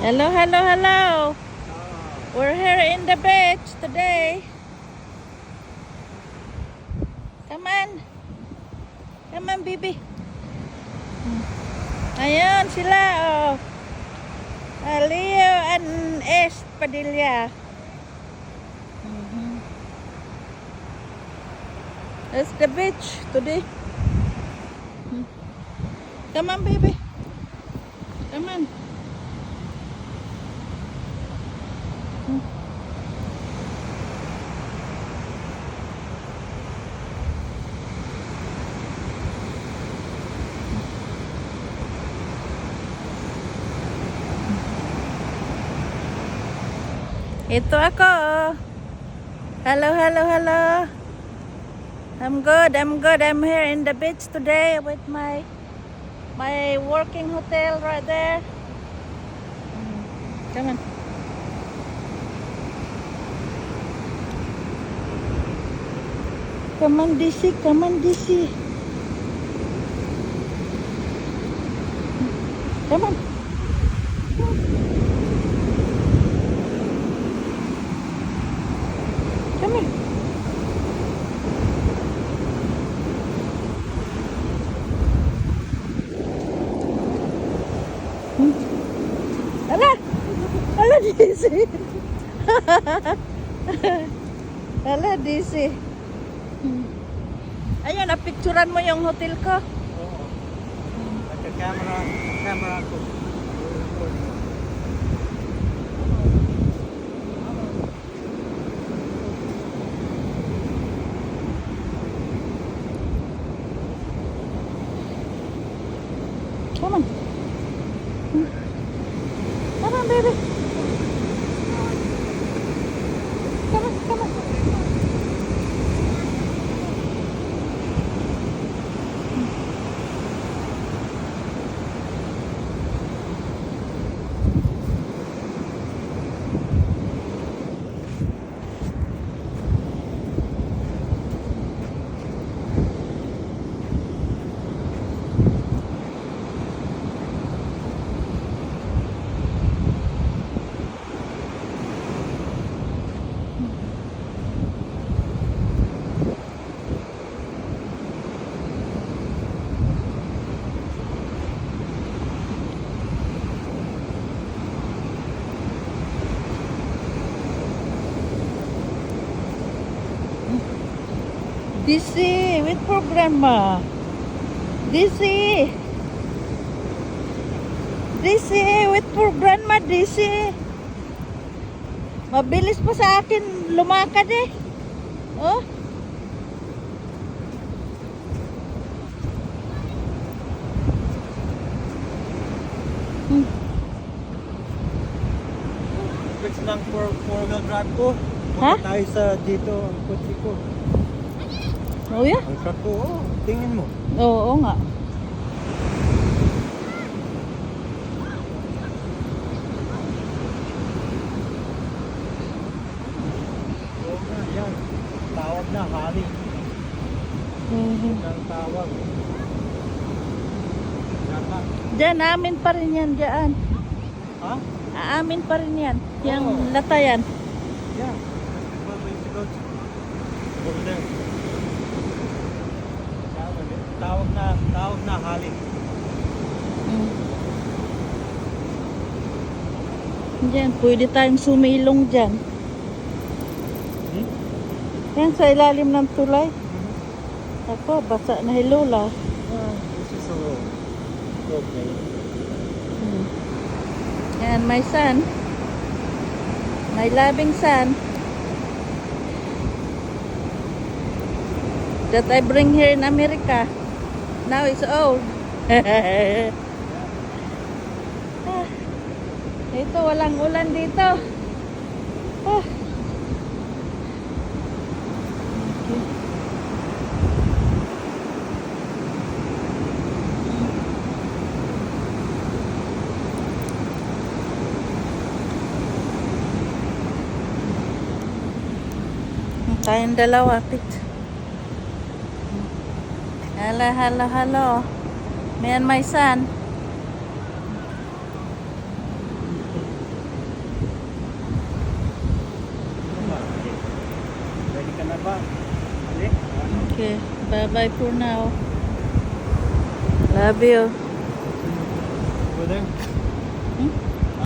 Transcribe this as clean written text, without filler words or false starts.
Hello, hello, hello. We're here in the beach today. Come on. Come on, baby. Ayun sila, oh. Leo and Ace Padilla. That's the beach today. Come on, baby. Come on. Ito ako, oh. Hello, hello, hello. I'm good, I'm good. I'm here in the beach today with my working hotel right there. Come on. Come on, DC. Come on, DC. Come on. Come here. Ala! Ala, DC. Ala, DC. Ayun, napicturan mo yung hotel ko. Oo. Nagka-camera ko. Come on. Come on, baby. Come on, come on. DC, wait for grandma. DC. DC, wait for grandma, DC. Mabilis pa sa akin lumakad eh. Oh. Fix lang four-wheel drive ko. Ha? Punta tayo sa dito ang kotse ko. Oh yeah? Ang truck ko, tingin mo. Oo nga. Oo nga, yan. Tawag na, hari. Ang tawag. Yata. Diyan, amin pa rin yan, diyan. Ha? Aamin pa rin yan. Yung Oo. latayan. Yeah. Well, we used to go over there. Tawag na, hari. Diyan, pwede tayong sumilong dyan. Hmm? Yan, sa ilalim ng tulay. Ako, basa na hilula. This is a little okay. And my son, my loving son, that I bring here in America. Now it's old. Ito, walang ulan dito. Ah. Tayong dalawa, Pit. Hello, hello, hello. Me and my son. ka na ba? Ali? Ano? Okay, bye-bye for now. Love you. Go there.